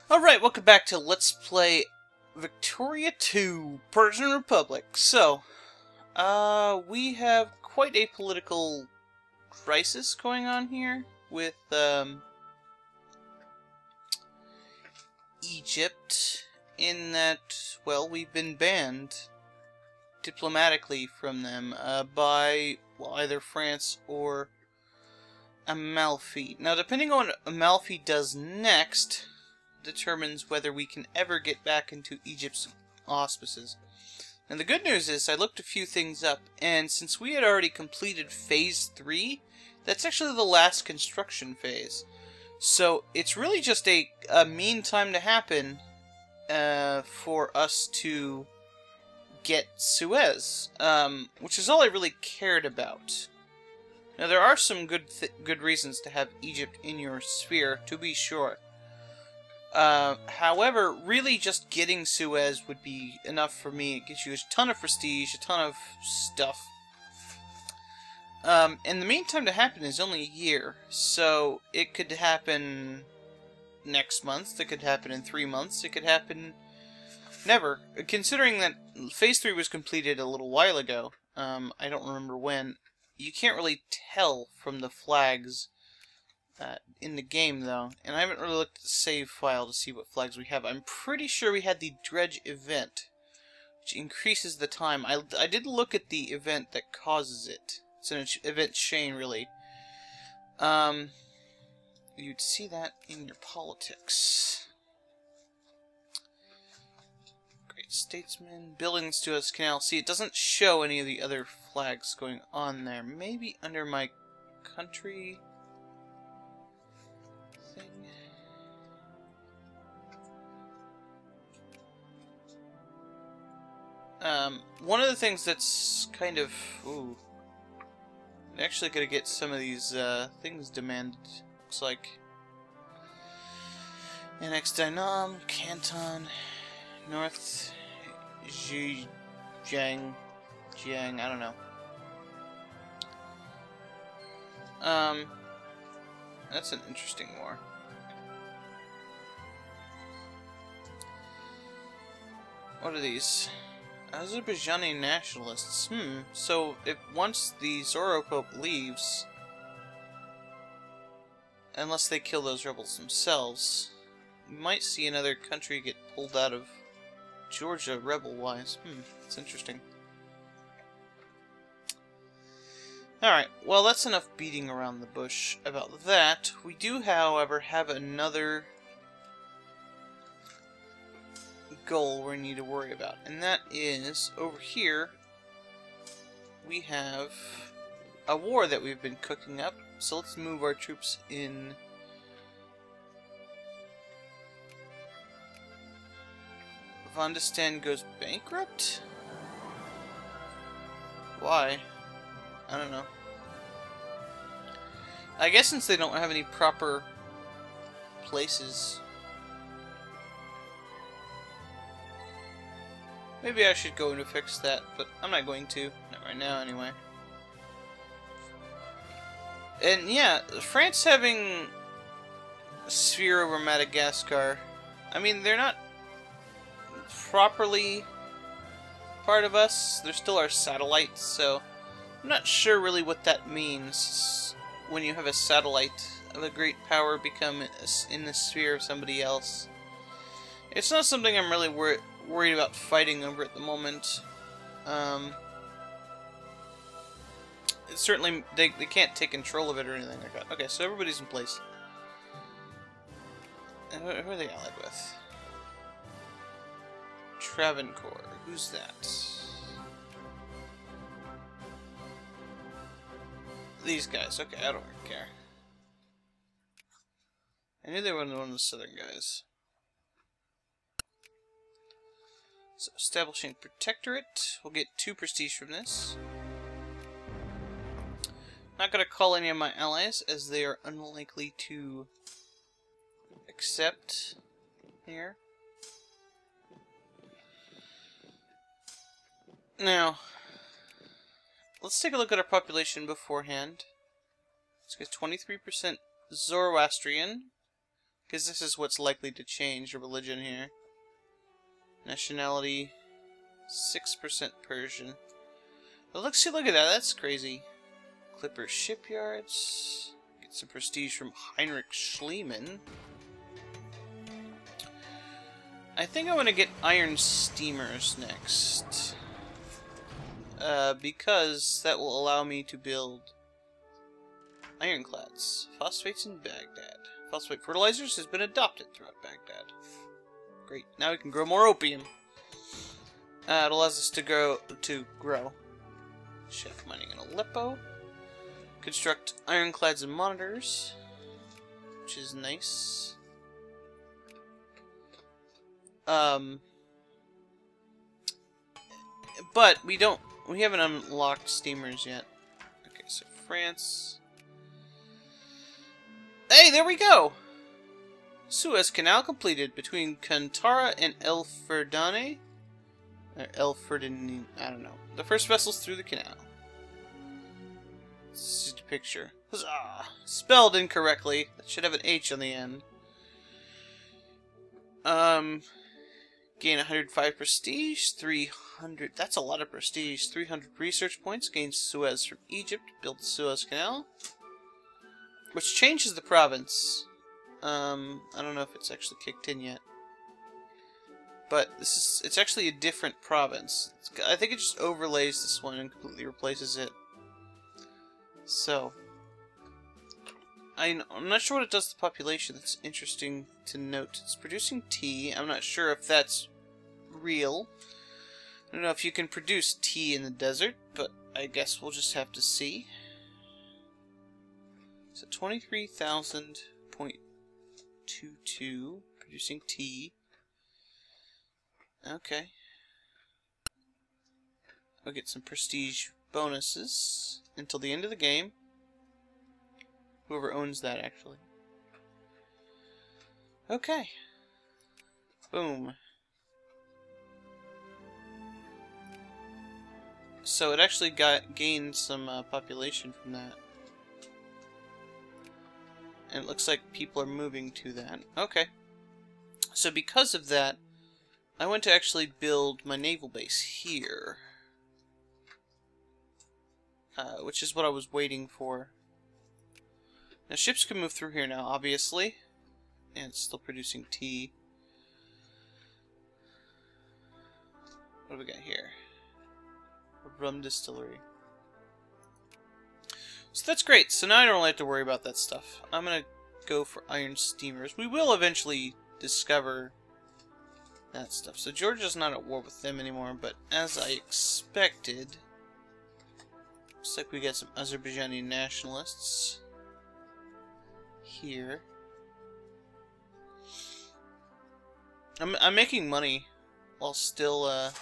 Alright, welcome back to Let's Play Victoria 2, Persian Republic. So, we have quite a political crisis going on here with, Egypt, in that, well, we've been banned diplomatically from them, by, well, either France or Amalfi. Now, depending on what Amalfi does next, determines whether we can ever get back into Egypt's auspices. And the good news is, I looked a few things up, and since we had already completed Phase 3, that's actually the last construction phase. So, it's really just a mean time to happen for us to get Suez, which is all I really cared about. Now, there are some good reasons to have Egypt in your sphere, to be sure. However, really just getting Suez would be enough for me. It gives you a ton of prestige, a ton of stuff. And the meantime to happen is only a year, so it could happen next month, it could happen in 3 months, it could happen never. Considering that Phase 3 was completed a little while ago, I don't remember when, you can't really tell from the flags in the game, though, and I haven't really looked at the save file to see what flags we have. I'm pretty sure we had the Dredge event, which increases the time. I did look at the event that causes it. It's an event chain, really. You'd see that in your politics. Great Statesman, building the Suez Canal. See, it doesn't show any of the other flags going on there. Maybe under my country thing. One of the things that's kind of... Ooh. I'm actually gonna get some of these things demanded. Looks like Annex Dainam, Canton, North Jiang, I don't know. That's an interesting war. What are these? Azerbaijani nationalists. So if once the Zoro Pope leaves, unless they kill those rebels themselves, we might see another country get pulled out of Georgia rebel-wise. That's interesting. Alright, well, that's enough beating around the bush about that. We do, however, have another goal we need to worry about, and that is over here we have a war that we've been cooking up, so let's move our troops in. Vandistan goes bankrupt? Why? I don't know. I guess since they don't have any proper places. Maybe I should go in to fix that, but I'm not going to. Not right now, anyway. And yeah, France having a sphere over Madagascar. I mean, they're not properly part of us. They're still our satellites, so I'm not sure really what that means when you have a satellite of a great power become in the sphere of somebody else. It's not something I'm really worried about fighting over at the moment. It's certainly they can't take control of it or anything like that. Okay, so everybody's in place. And who are they allied with? Travancore. Who's that? These guys. Okay, I don't care. I knew they were one of the southern guys. So, establishing Protectorate. We'll get 2 prestige from this. Not going to call any of my allies, as they are unlikely to accept here. Now, let's take a look at our population beforehand. Let's get 23% Zoroastrian, Because this is what's likely to change the religion here. Nationality, 6% Persian. Oh, look at that. That's crazy. Clipper shipyards. Get some prestige from Heinrich Schliemann. I think I want to get iron steamers next. Because that will allow me to build ironclads. Phosphates in Baghdad. Phosphate fertilizers has been adopted throughout Baghdad. Great. Now we can grow more opium. It allows us to grow. Chef mining in Aleppo. Construct ironclads and monitors, which is nice. But we haven't unlocked steamers yet. Okay, so France. Hey, there we go! Suez Canal completed between Kantara and El Ferdane. Or El Ferdinand, I don't know. The first vessels through the canal. It's just a picture. Huzzah! Spelled incorrectly. That should have an H on the end. Gain 105 prestige, 300. That's a lot of prestige. 300 research points. Gain Suez from Egypt. Build the Suez Canal, which changes the province. I don't know if it's actually kicked in yet, but it's actually a different province. I think it just overlays this one and completely replaces it. So I'm not sure what it does to the population. That's interesting to note. It's producing tea. I'm not sure if that's real. I don't know if you can produce tea in the desert, but I guess we'll just have to see. So 23,000.22 producing tea. Okay. I'll get some prestige bonuses until the end of the game. Whoever owns that, actually. Okay. Boom. So it actually gained some population from that. And it looks like people are moving to that. Okay. So because of that, I want to actually build my naval base here. Which is what I was waiting for. Now ships can move through here now, obviously. And it's still producing tea. What do we got here? A rum distillery. So that's great. So now I don't really have to worry about that stuff. I'm gonna go for iron steamers. We will eventually discover that stuff. So Georgia's not at war with them anymore, but as I expected, looks like we got some Azerbaijani nationalists here. I'm making money while still at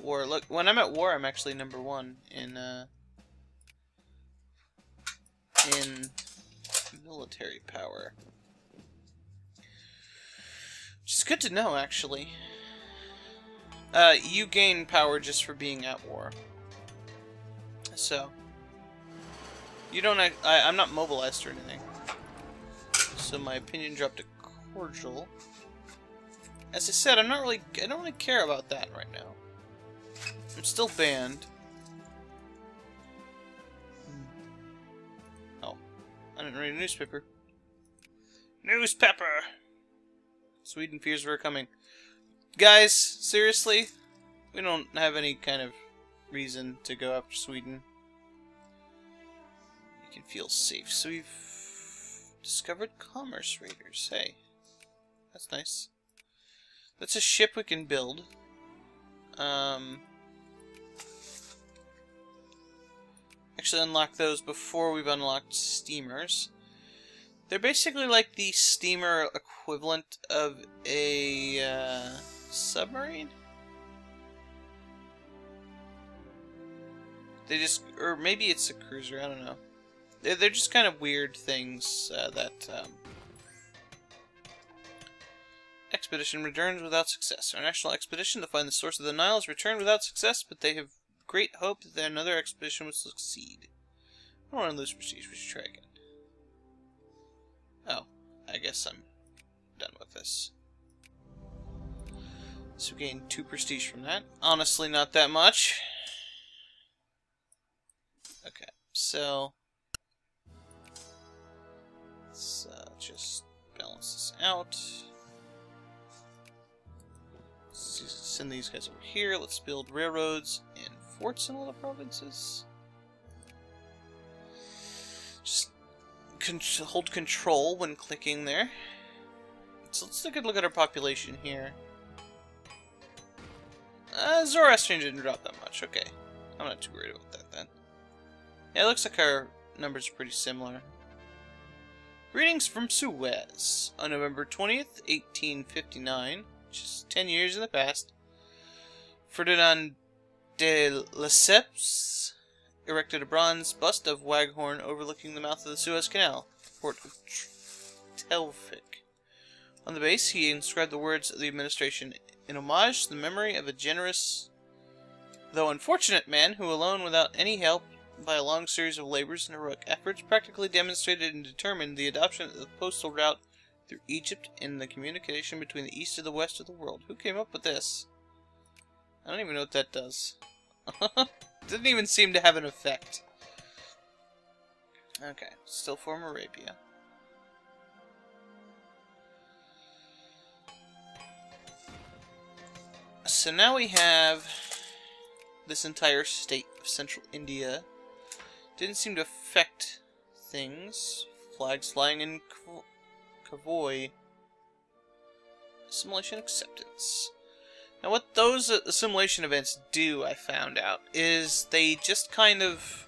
war. Look, when I'm at war, I'm actually #1 in military power, which is good to know, actually. You gain power just for being at war. So you don't. I'm not mobilized or anything. So my opinion dropped to cordial. As I said, I don't really care about that right now. I'm still banned. Oh, I didn't read a newspaper. Newspaper. Sweden fears we're coming. Guys, seriously, we don't have any kind of reason to go after Sweden. You can feel safe. So we've discovered commerce raiders. Hey, that's nice. That's a ship we can build. Actually unlock those before we've unlocked steamers. They're basically like the steamer equivalent of a submarine. They just, or maybe it's a cruiser, I don't know. They're just kind of weird things that expedition returns without success. Our national expedition to find the source of the Nile has returned without success, but they have great hope that another expedition will succeed. I don't want to lose prestige. We should try again. Oh, I guess I'm done with this. So we gained 2 prestige from that. Honestly, not that much. Okay, so let's just balance this out. Let's send these guys over here. Let's build railroads and forts in all the provinces. Just hold control when clicking there. So let's take a look at our population here. Zoroastrian didn't drop that much. Okay, I'm not too worried about that then. Yeah, it looks like our numbers are pretty similar. Greetings from Suez. On November 20th, 1859, which is 10 years in the past, Ferdinand de Lesseps erected a bronze bust of Waghorn overlooking the mouth of the Suez Canal, port of Telfik. On the base, he inscribed the words of the administration in homage to the memory of a generous, though unfortunate man who, alone without any help, by a long series of labors and heroic efforts, practically demonstrated and determined the adoption of the postal route through Egypt and the communication between the east and the west of the world. Who came up with this? I don't even know what that does. Didn't even seem to have an effect. Okay, still from Arabia. So now we have this entire state of central India. Didn't seem to affect things. Flags flying in convoy. Assimilation acceptance. Now what those assimilation events do, I found out, is they just kind of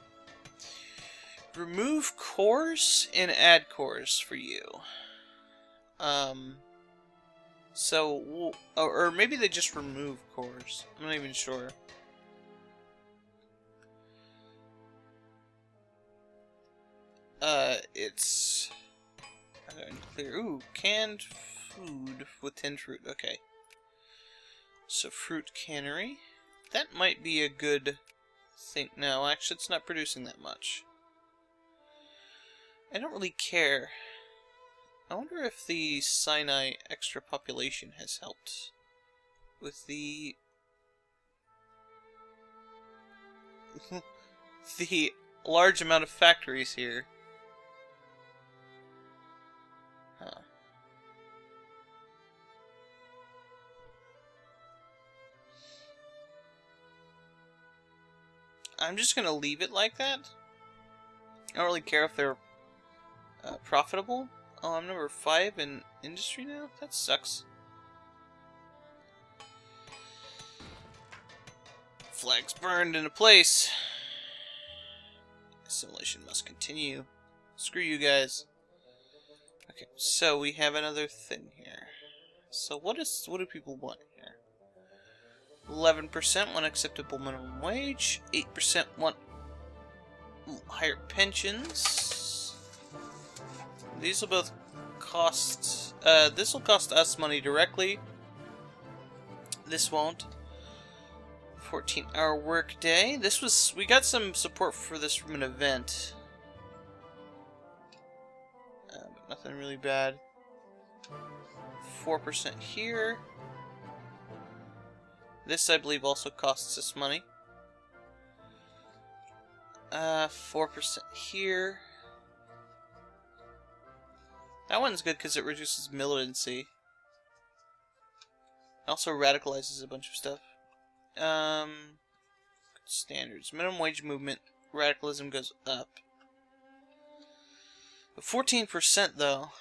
remove cores and add cores for you. Or maybe they just remove cores. I'm not even sure. It's unclear. Ooh, canned food with 10 fruit. Okay. So fruit cannery. That might be a good thing. No, actually, it's not producing that much. I don't really care. I wonder if the Sinai extra population has helped with the the large amount of factories here. Huh. I'm just gonna leave it like that. I don't really care if they're profitable. Oh, I'm number 5 in industry now? That sucks. Flags burned into place. Assimilation must continue. Screw you guys. Okay, so we have another thing here. So what do people want here? 11% want acceptable minimum wage. 8% want higher pensions. These will both cost... this will cost us money directly. This won't. 14-hour work day. This was... we got some support for this from an event. But nothing really bad. 4% here. This, I believe, also costs us money. 4% here. That one's good because it reduces militancy. It also radicalizes a bunch of stuff. Standards. Minimum wage movement. Radicalism goes up. But 14% though.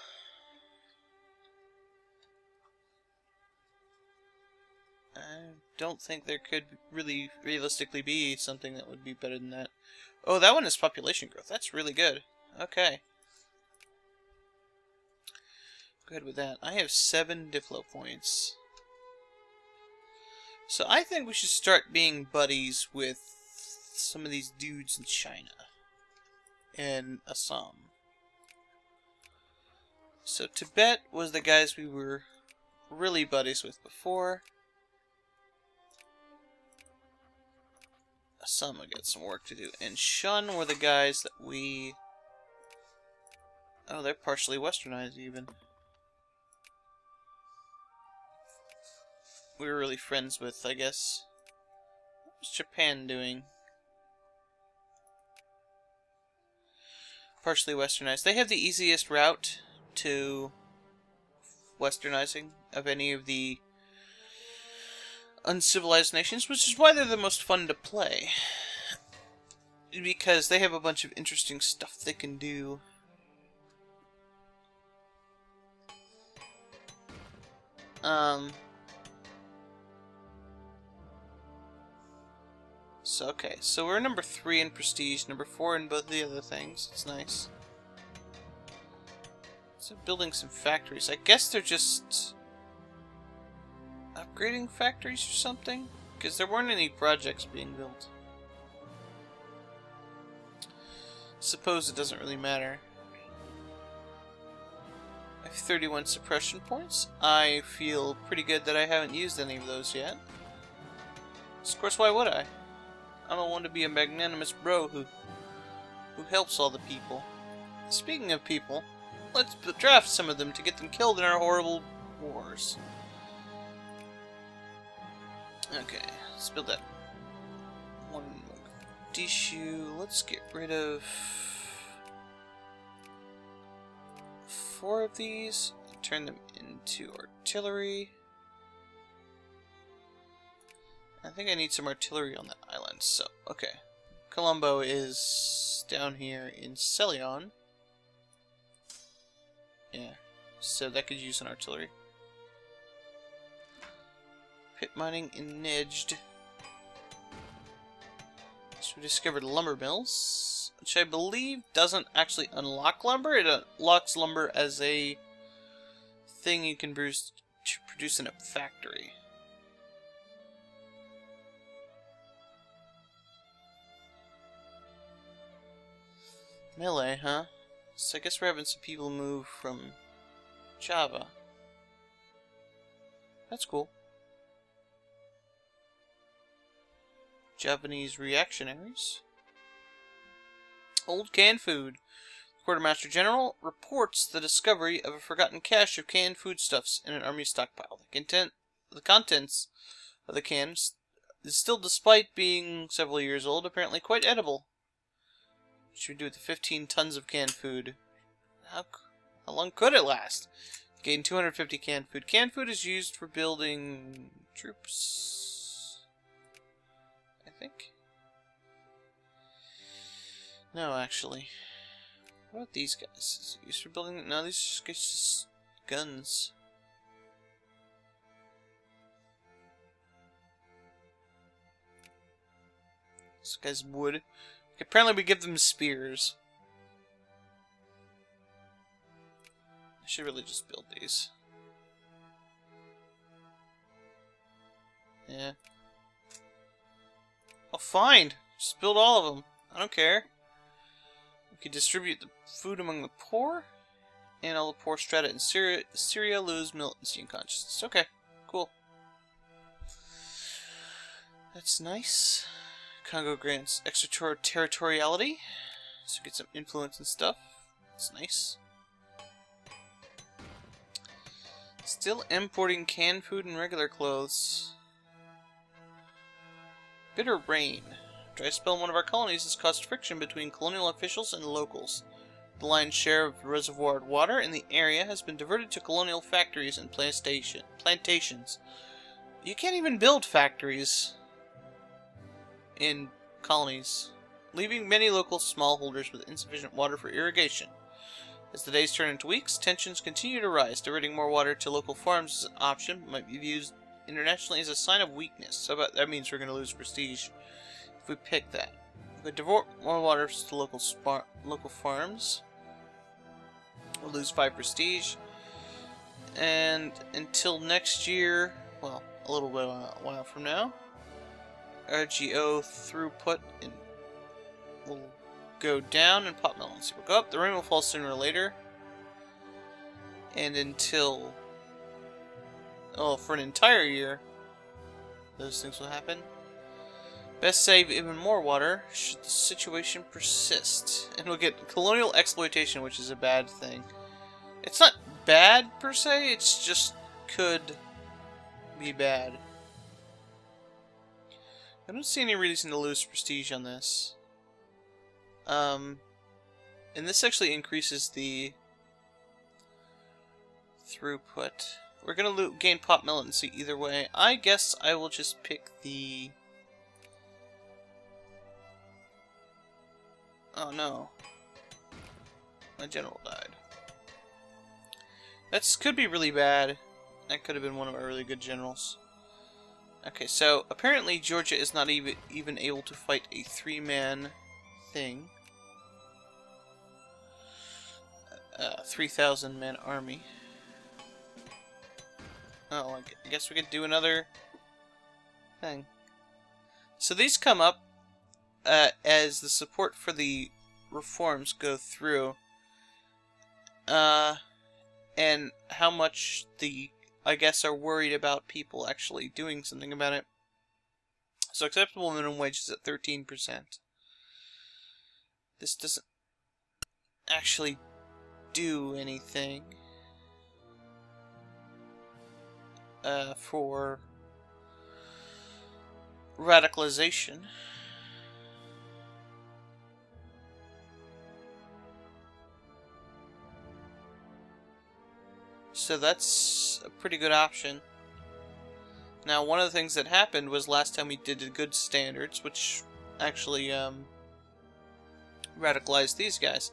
I don't think there could really realistically be something that would be better than that. Oh, that one is population growth. That's really good. Okay. Good with that. I have 7 Diplo points. So I think we should start being buddies with some of these dudes in China and Assam. So Tibet was the guys we were really buddies with before. Assam, I got some work to do. And Shun were the guys that we Oh, they're partially westernized even. We were really friends with, I guess. What's Japan doing? Partially westernized. They have the easiest route to westernizing of any of the uncivilized nations, which is why they're the most fun to play. Because they have a bunch of interesting stuff they can do. So, okay, so we're number 3 in prestige, number 4 in both the other things. It's nice. So building some factories. I guess they're just upgrading factories or something? Because there weren't any projects being built. Suppose it doesn't really matter. I have 31 suppression points. I feel pretty good that I haven't used any of those yet. Of course, why would I? I don't want to be a magnanimous bro who helps all the people. Speaking of people, let's draft some of them to get them killed in our horrible wars. Okay, let's build that one Mogadishu. Let's get rid of 4 of these and turn them into artillery. I think I need some artillery on that island, so, okay. Colombo is down here in Celion. Yeah, so that could use an artillery. Pit mining in Nejd. So we discovered lumber mills, which I believe doesn't actually unlock lumber. It unlocks lumber as a thing you can produce in a factory. Melee, huh? So I guess we're having some people move from Java. That's cool. Japanese reactionaries. Old canned food. The Quartermaster General reports the discovery of a forgotten cache of canned foodstuffs in an army stockpile. The contents of the cans is still, despite being several years old, apparently quite edible. What should we do with the 15 tons of canned food? How long could it last? Gain 250 canned food. Canned food is used for building troops, I think. No, actually. What about these guys? Is it used for building? No, these are just guns. This guy's wood. Apparently we give them spears. I should really just build these. Yeah. Oh, fine. Just build all of them. I don't care. We could distribute the food among the poor. And all the poor strata in Syria lose militancy and consciousness. Okay, cool. That's nice. Congo grants extraterritoriality, so get some influence and stuff. That's nice. Still importing canned food and regular clothes. Bitter rain. Dry spell in one of our colonies has caused friction between colonial officials and locals. The lion's share of reservoired water in the area has been diverted to colonial factories and plantations. You can't even build factories in colonies, leaving many local smallholders with insufficient water for irrigation. As the days turn into weeks, tensions continue to rise. Diverting more water to local farms as an option might be viewed internationally as a sign of weakness. So that means we're going to lose prestige if we pick that. If we divert more water to local farms, we'll lose 5 prestige. And until next year, well, a little bit while from now, RGO throughput will go down and pot melons will go up. The rain will fall sooner or later. And until... oh, for an entire year, those things will happen. Best save even more water should the situation persist. And we'll get colonial exploitation, which is a bad thing. It's not bad, per se, it's just could be bad. I don't see any reason to lose prestige on this. And this actually increases the throughput. We're gonna gain pop militancy either way. I guess I will just pick the... Oh no. My general died. That could be really bad. That could have been one of our really good generals. Okay, so apparently Georgia is not even able to fight a 3-man thing. 3,000 man army. Oh, I guess we could do another thing. So these come up as the support for the reforms go through. And how much I guess, are worried about people actually doing something about it. So acceptable minimum wage is at 13%. This doesn't actually do anything for radicalization. So that's a pretty good option. Now, one of the things that happened was last time we did the good standards, which actually radicalized these guys.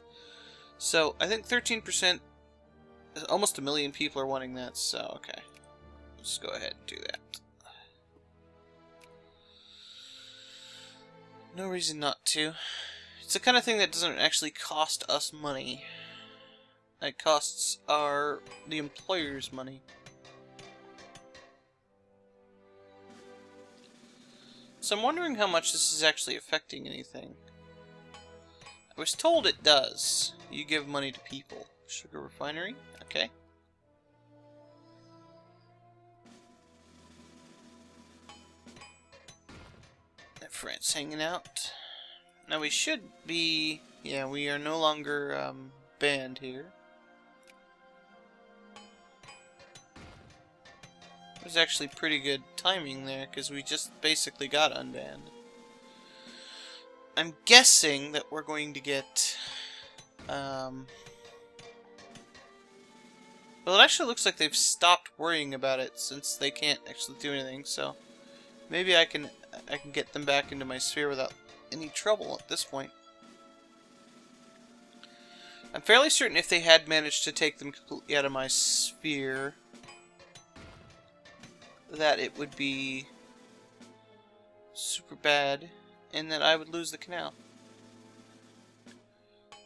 So I think 13%, almost 1 million people are wanting that, so okay. Let's go ahead and do that. No reason not to. It's the kind of thing that doesn't actually cost us money. It costs the employer's money. So I'm wondering how much this is actually affecting anything. I was told it does. You give money to people. Sugar refinery? Okay. France hanging out. Now we should be... Yeah, we are no longer banned here. It was actually pretty good timing there, because we just basically got unbanned. I'm guessing that we're going to get... Well, it actually looks like they've stopped worrying about it, since they can't actually do anything, so... Maybe I can get them back into my sphere without any trouble at this point. I'm fairly certain if they had managed to take them completely out of my sphere, that it would be super bad, and that I would lose the canal.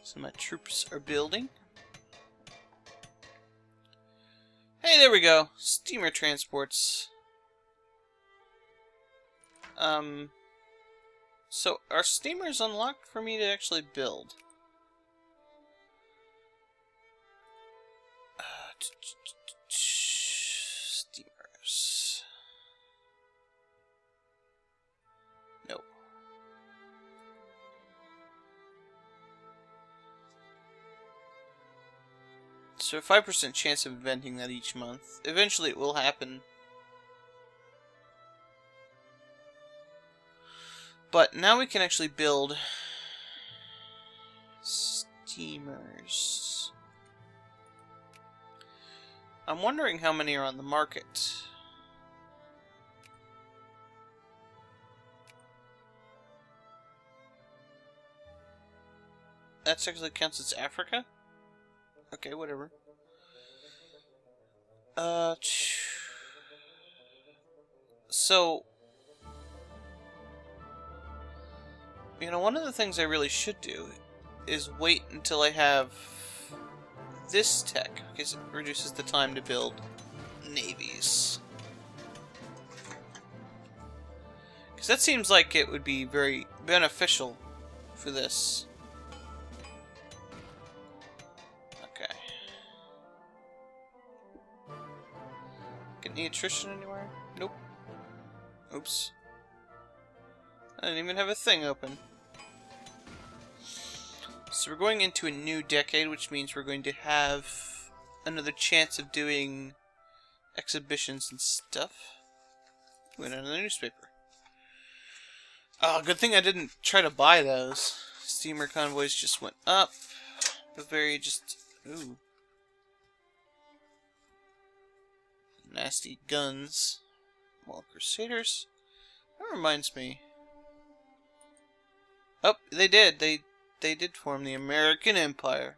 So my troops are building. Hey, there we go. Steamer transports. So are steamers unlocked for me to actually build? Steamers. Nope. So a 5% chance of inventing that each month. Eventually it will happen. But now we can actually build steamers. I'm wondering how many are on the market. That actually counts as Africa? Okay, whatever. So... You know, one of the things I really should do is wait until I have this tech, because it reduces the time to build navies. Because that seems like it would be very beneficial for this. Okay. Get any attrition anywhere? Nope. Oops. I didn't even have a thing open. So we're going into a new decade, which means we're going to have another chance of doing exhibitions and stuff. Went on the newspaper. Oh, good thing I didn't try to buy those. Steamer convoys just went up. Ooh. Nasty guns. Well, Crusaders. That reminds me. Oh, they did. They did form the American Empire.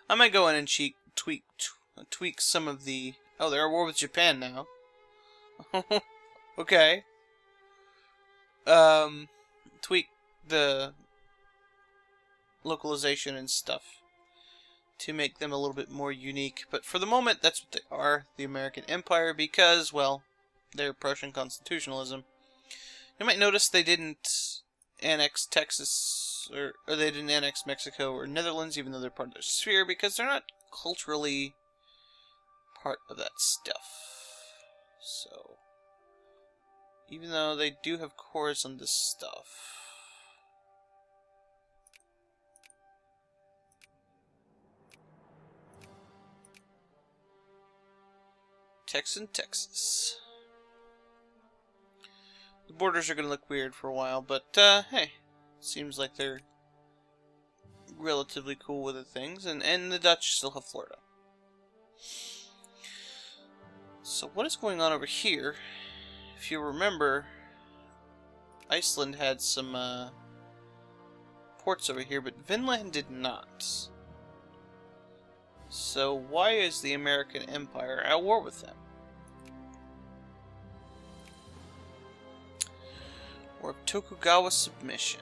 I might go in and tweak some of the... Oh, they're at war with Japan now. Okay. Tweak the localization and stuff to make them a little bit more unique. But for the moment, that's what they are, the American Empire, because, well, they're Persian constitutionalism. You might notice they didn't annex Texas, or they didn't annex Mexico or Netherlands, even though they're part of their sphere, because they're not culturally part of that stuff. So, even though they do have cores on this stuff. Texas. The borders are going to look weird for a while, but, hey. Seems like they're relatively cool with the things, and the Dutch still have Florida. So what is going on over here? If you remember, Iceland had some, ports over here, but Vinland did not. So why is the American Empire at war with them? Or Tokugawa submission.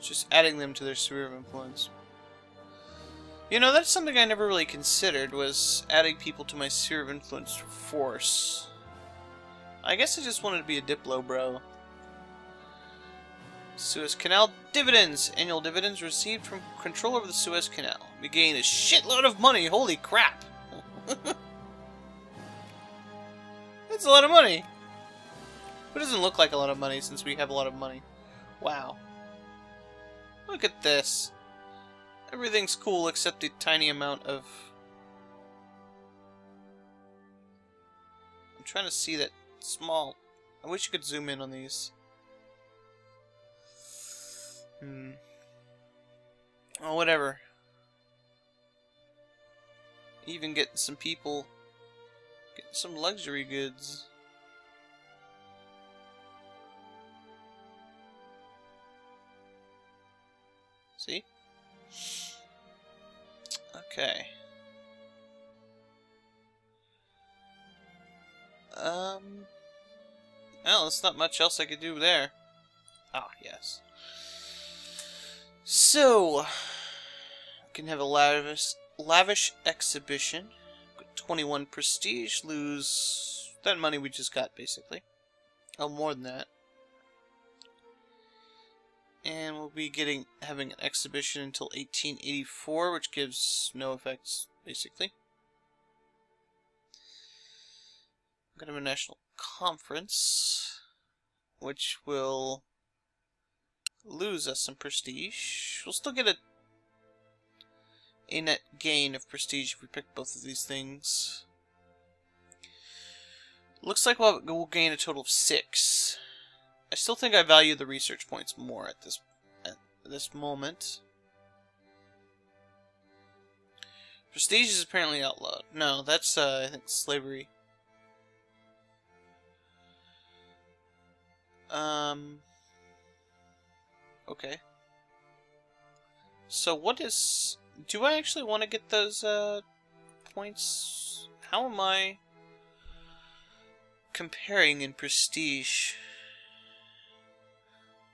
Just adding them to their sphere of influence. You know, that's something I never really considered, was adding people to my sphere of influence force. I guess I just wanted to be a Diplo bro. Suez Canal dividends. Annual dividends received from control over the Suez Canal. We gain a shitload of money. Holy crap. That's a lot of money. It doesn't look like a lot of money since we have a lot of money. Wow. Look at this. Everything's cool except the tiny amount of... I'm trying to see that small... I wish you could zoom in on these. Oh, whatever. Even getting some people... Getting some luxury goods. See? Okay. Well, there's not much else I could do there. Ah, yes. So, we can have a lavish exhibition. 21 prestige, lose that money we just got, basically. Oh, more than that. And we'll be having an exhibition until 1884, which gives no effects, basically. We're going to have a national conference, which will lose us some prestige. We'll still get a net gain of prestige if we pick both of these things. Looks like we'll gain a total of 6. I still think I value the research points more at this moment. Prestige is apparently outlawed. No, that's I think slavery. Okay. So what is... Do I actually want to get those points? How am I comparing in prestige?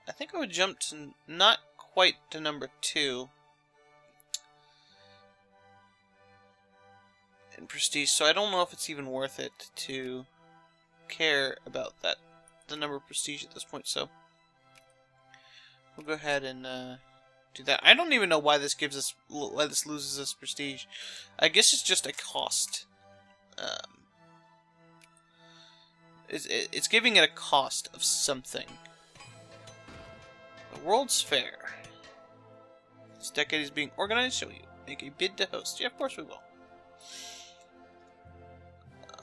I think I would jump to not quite to number 2 in prestige, so I don't know if it's even worth it to care about that, the number of prestige at this point. So we'll go ahead and do that. I don't even know why this loses us prestige. I guess it's just a cost. It's giving it a cost of something. The World's Fair. This decade is being organized. Shall we make a bid to host? Yeah, of course we will.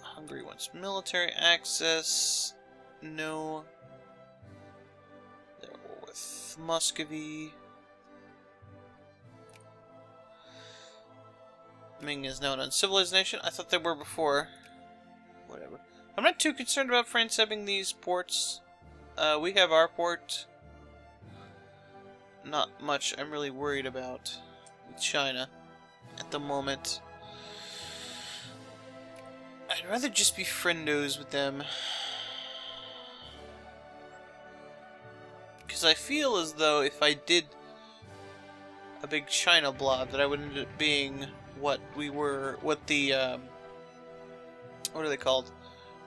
Hungary wants military access. No. They're war with Muscovy. Ming is now an uncivilized nation. I thought they were before. Whatever. I'm not too concerned about France having these ports. We have our port. Not much I'm really worried about with China at the moment. I'd rather just be friendos with them. Because I feel as though if I did a big China blob, that I would end up being what we were, what the, what are they called?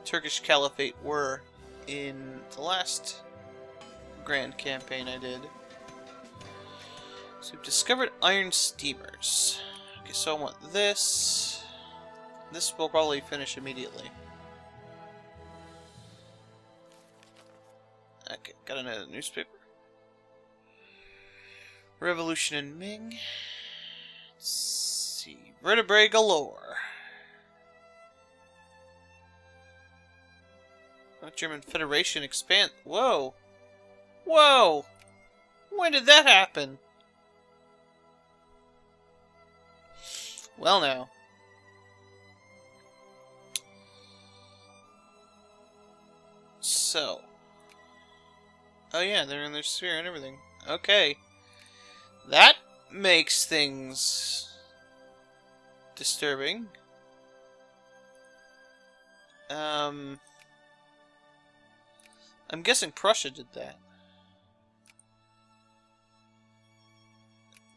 Turkish Caliphate were in the last grand campaign I did. So we've discovered iron steamers. Okay, so I want this. This will probably finish immediately. Okay, got another newspaper. Revolution in Ming. Let's see. Vertebrae galore. German Federation expand. Whoa! Whoa! When did that happen? Well, now. So. Oh, yeah, they're in their sphere and everything. Okay. That makes things disturbing. I'm guessing Prussia did that.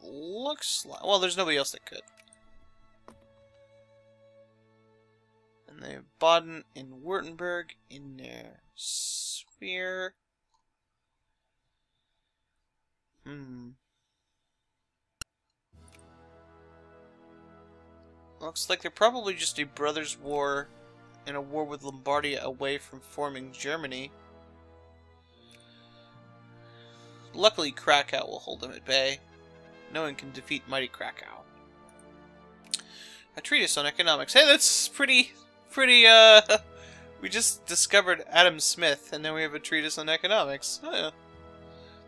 Looks like... Well, there's nobody else that could. And they have Baden and Württemberg in their sphere. Looks like they're probably just a brothers' war and a war with Lombardia away from forming Germany. Luckily, Krakow will hold them at bay. No one can defeat mighty Krakow. A treatise on economics. Hey, that's pretty, we just discovered Adam Smith, and now we have a treatise on economics. Oh, yeah.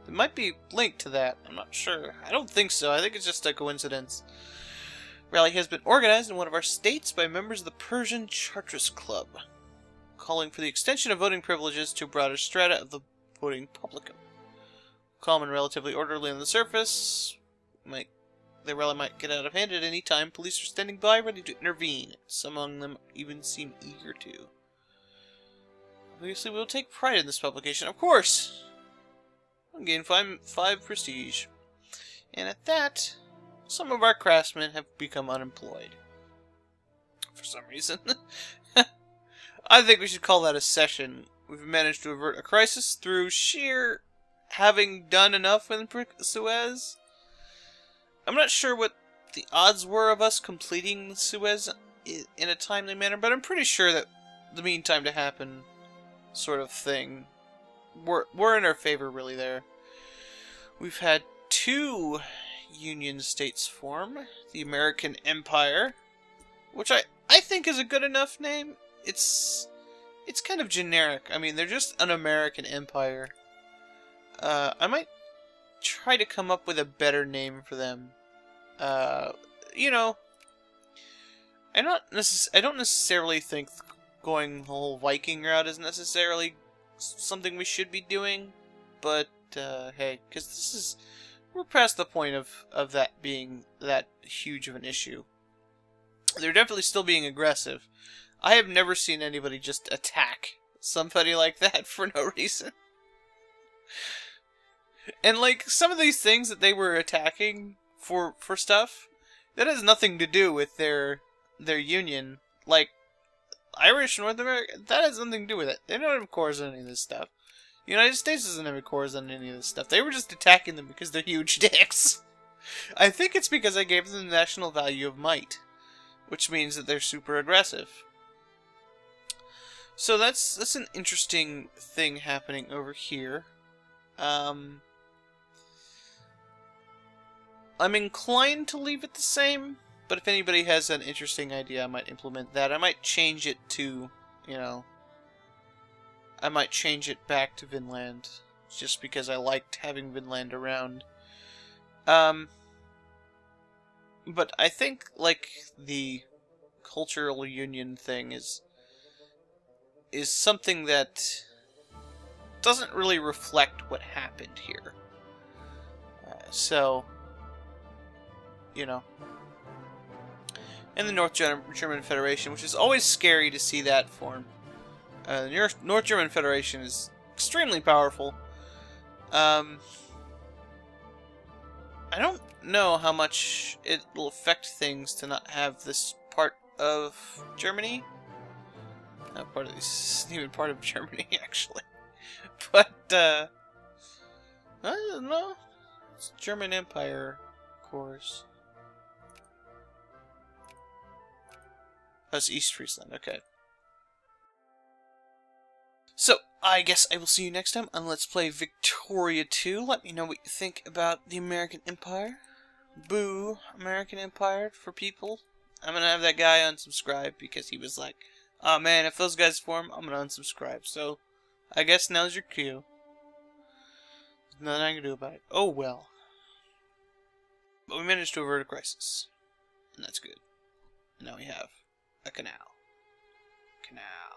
There might be a link to that. I'm not sure. I don't think so. I think it's just a coincidence. Rally has been organized in one of our states by members of the Persian Chartress Club, calling for the extension of voting privileges to broader strata of the voting publicum. Calm and relatively orderly on the surface. The rally might get out of hand at any time. Police are standing by, ready to intervene. Some among them even seem eager to. Obviously, we'll take pride in this publication. Of course! I'll gain 5 prestige. And at that, some of our craftsmen have become unemployed. For some reason. I think we should call that a session. We've managed to avert a crisis through sheer having done enough in Suez. I'm not sure what the odds were of us completing Suez in a timely manner, but I'm pretty sure that the mean time to happen sort of thing we're in our favor, really, there. We've had 2 Union states form. The American Empire, which I think is a good enough name. It's kind of generic. I mean, they're just an American empire. I might try to come up with a better name for them. You know, I don't necessarily think going the whole Viking route is necessarily something we should be doing, but hey, because we're past the point of that being that huge of an issue. They're definitely still being aggressive. I have never seen anybody just attack somebody like that for no reason. And like some of these things that they were attacking for stuff, that has nothing to do with their union. Like Irish North America, that has nothing to do with it. They don't have cores on any of this stuff. The United States doesn't have cores on any of this stuff. They were just attacking them because they're huge dicks. I think it's because I gave them the national value of might, which means that they're super aggressive. So that's an interesting thing happening over here. I'm inclined to leave it the same, but if anybody has an interesting idea, I might implement that. I might change it to, you know, I might change it back to Vinland, just because I liked having Vinland around. But I think, like, the cultural union thing is something that doesn't really reflect what happened here. So, you know. And the North German Federation, which is always scary to see that form. The North German Federation is extremely powerful. I don't know how much it will affect things to not have this part of Germany. Not part of this isn't even part of Germany, actually. But I don't know. It's German Empire, of course. That's East Friesland, okay. So, I guess I will see you next time on Let's Play Victoria 2. Let me know what you think about the American Empire. Boo, American Empire for people. I'm gonna have that guy unsubscribe because he was like, oh man, if those guys form, I'm gonna unsubscribe. So, I guess now's your cue. There's nothing I can do about it. Oh well. But we managed to avert a crisis. And that's good. Now we have a canal. Canal.